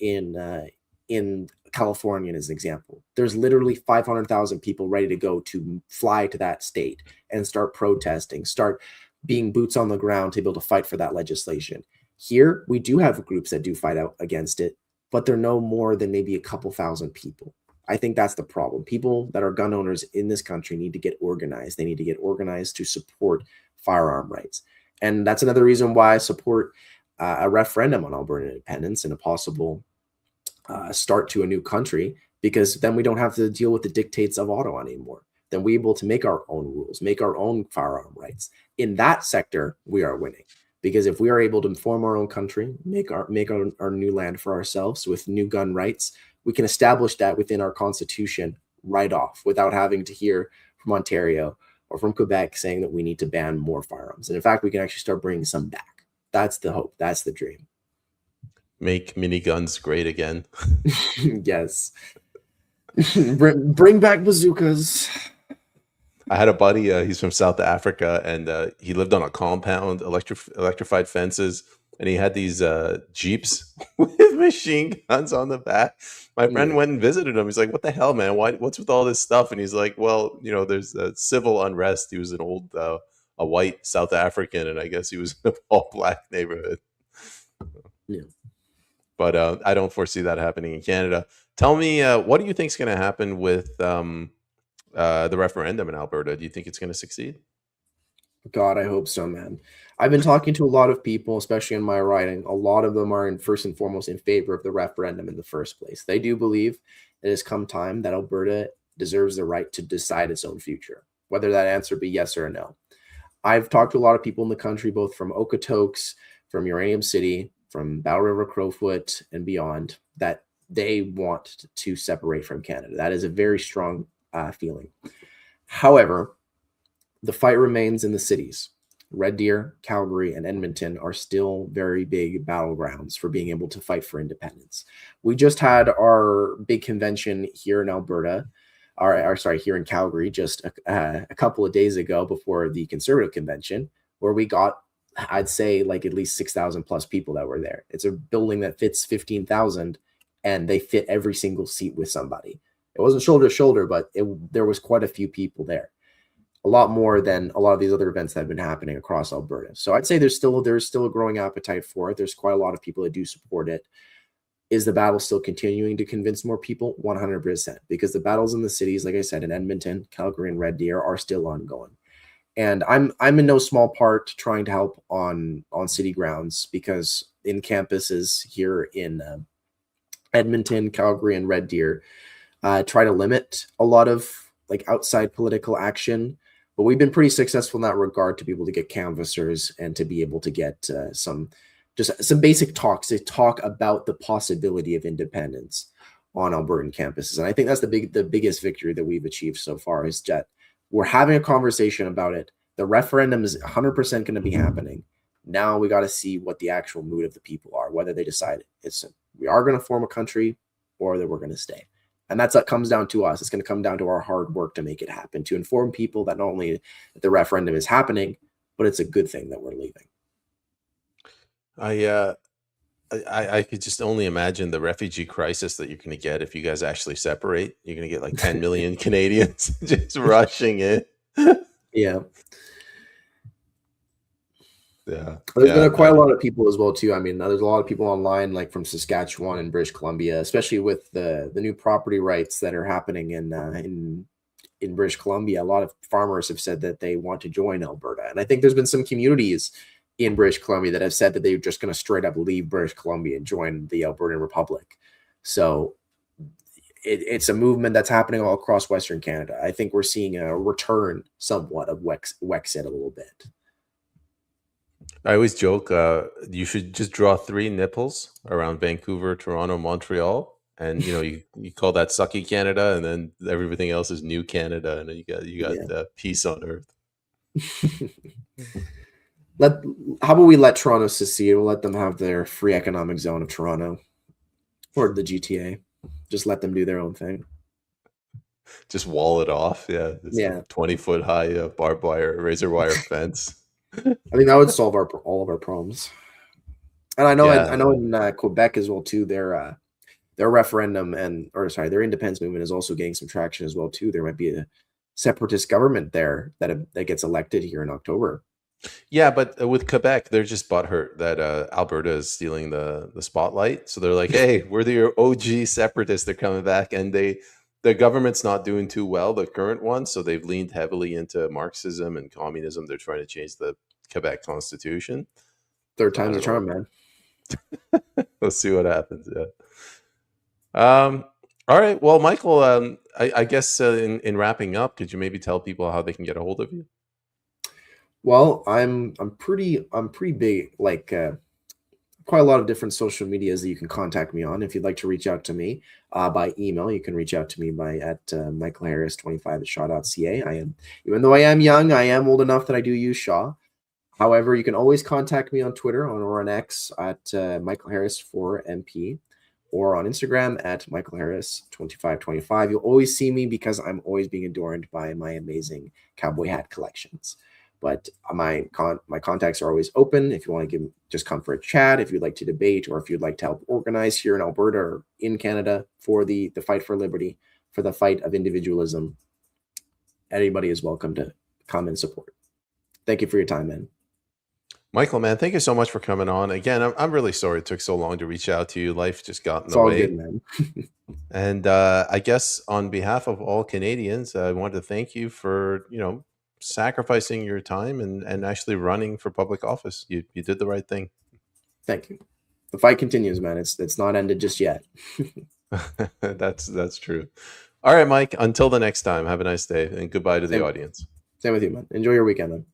in California, as an example, there's literally 500,000 people ready to go to fly to that state and start protesting, start being boots on the ground to be able to fight for that legislation. Here, we do have groups that do fight out against it, but they're no more than maybe a couple thousand people. I think that's the problem. People that are gun owners in this country need to get organized. They need to get organized to support firearm rights. And that's another reason why I support a referendum on Alberta independence and a possible start to a new country, because then we don't have to deal with the dictates of Ottawa anymore. Then we're able to make our own rules, make our own firearm rights. In that sector, we are winning. Because if we are able to form our own country, make our new land for ourselves with new gun rights, we can establish that within our constitution right off without having to hear from Ontario or from Quebec saying that we need to ban more firearms. And in fact, we can actually start bringing some back. That's the hope. That's the dream. Make miniguns great again. Yes. Bring back bazookas. I had a buddy, he's from South Africa, and he lived on a compound, electrified fences, and he had these Jeeps with machine guns on the back. My friend went and visited him. He's like, what the hell, man? What's with all this stuff? And he's like, well, there's civil unrest. He was an old, a white South African, and I guess he was in an all-black neighborhood. Yeah. But I don't foresee that happening in Canada. Tell me, what do you think is going to happen with the referendum in Alberta? Do you think it's going to succeed? God, I hope so, man. I've been talking to a lot of people, especially in my writing. A lot of them are first and foremost in favor of the referendum in the first place. They do believe it has come time that Alberta deserves the right to decide its own future, whether that answer be yes or no. I've talked to a lot of people in the country, both from Okotoks, from Uranium City, from Battle River, Crowfoot, and beyond, that they want to separate from Canada. That is a very strong feeling. However, the fight remains in the cities. Red Deer, Calgary, and Edmonton are still very big battlegrounds for being able to fight for independence. We just had our big convention here in Alberta, here in Calgary, just a couple of days ago before the Conservative convention, where we got, I'd say, like at least 6,000 plus people that were there. It's a building that fits 15,000, and they fit every single seat with somebody. It wasn't shoulder to shoulder, but there was quite a few people there. A lot more than a lot of these other events that have been happening across Alberta. So I'd say there's still a growing appetite for it. There's quite a lot of people that do support it. Is the battle still continuing to convince more people? 100%, because the battles in the cities, like I said, in Edmonton, Calgary, and Red Deer are still ongoing. And I'm in no small part trying to help on city grounds, because in campuses here in Edmonton, Calgary, and Red Deer, try to limit a lot of like outside political action. But we've been pretty successful in that regard to be able to get canvassers and to be able to get some basic talks to talk about the possibility of independence on Albertan campuses. And I think that's the biggest victory that we've achieved so far, is that we're having a conversation about it. The referendum is 100% going to be happening. Now we got to see what the actual mood of the people are, whether they decide we are going to form a country or that we're going to stay. And that comes down to us. It's going to come down to our hard work to make it happen, to inform people that not only that the referendum is happening, but it's a good thing that we're leaving. I could just only imagine the refugee crisis that you're going to get if you guys actually separate. You're going to get like 10 million Canadians just rushing in. Yeah. Yeah, There's yeah. been quite a lot of people as well too. I mean, there's a lot of people online, like from Saskatchewan and British Columbia, especially with the new property rights that are happening in British Columbia. A lot of farmers have said that they want to join Alberta, and I think there's been some communities in British Columbia that have said that they're just going to straight up leave British Columbia and join the Albertan Republic. So it's a movement that's happening all across Western Canada. I think we're seeing a return somewhat of Wexit a little bit. I always joke, you should just draw three nipples around Vancouver, Toronto, Montreal, and you call that sucky Canada, and then everything else is new Canada, and then you got peace on earth. How about we let Toronto secede? We'll let them have their free economic zone of Toronto or the GTA. Just let them do their own thing. Just wall it off. Yeah. Yeah. 20-foot high barbed wire, razor wire fence. I think that would solve all of our problems. And I know, Yeah. I know in Quebec as well too. Their referendum their independence movement is also getting some traction as well too. There might be a separatist government there that gets elected here in October. Yeah, but with Quebec, they're just butthurt that Alberta is stealing the spotlight. So they're like, "Hey, we're the OG separatists. They're coming back," and the government's not doing too well, the current one. So they've leaned heavily into Marxism and communism. They're trying to change the Quebec constitution. Third time's a charm, man. Let's see what happens. Yeah. All right. Well, Michael, I guess in wrapping up, could you maybe tell people how they can get a hold of you? Well, I'm pretty big, like quite a lot of different social medias that you can contact me on. If you'd like to reach out to me by email, you can reach out to me at michaelharris25@shaw.ca. Even though I am young, I am old enough that I do use Shaw. However, you can always contact me on Twitter or on X at Michael Harris for MP, or on Instagram at Michael Harris 2525. You'll always see me because I'm always being adorned by my amazing cowboy hat collections. But my contacts are always open. If you want to just come for a chat, if you'd like to debate, or if you'd like to help organize here in Alberta or in Canada for the fight for liberty, for the fight of individualism, anybody is welcome to come and support. Thank you for your time, man. Michael, man, thank you so much for coming on. Again, I'm really sorry it took so long to reach out to you. Life just got in the way. It's all good, man. And I guess on behalf of all Canadians, I want to thank you for, sacrificing your time and actually running for public office. You did the right thing. Thank you. The fight continues, man. It's not ended just yet. That's true. All right, Mike, until the next time, have a nice day and goodbye to the audience. Same with you, man. Enjoy your weekend, man.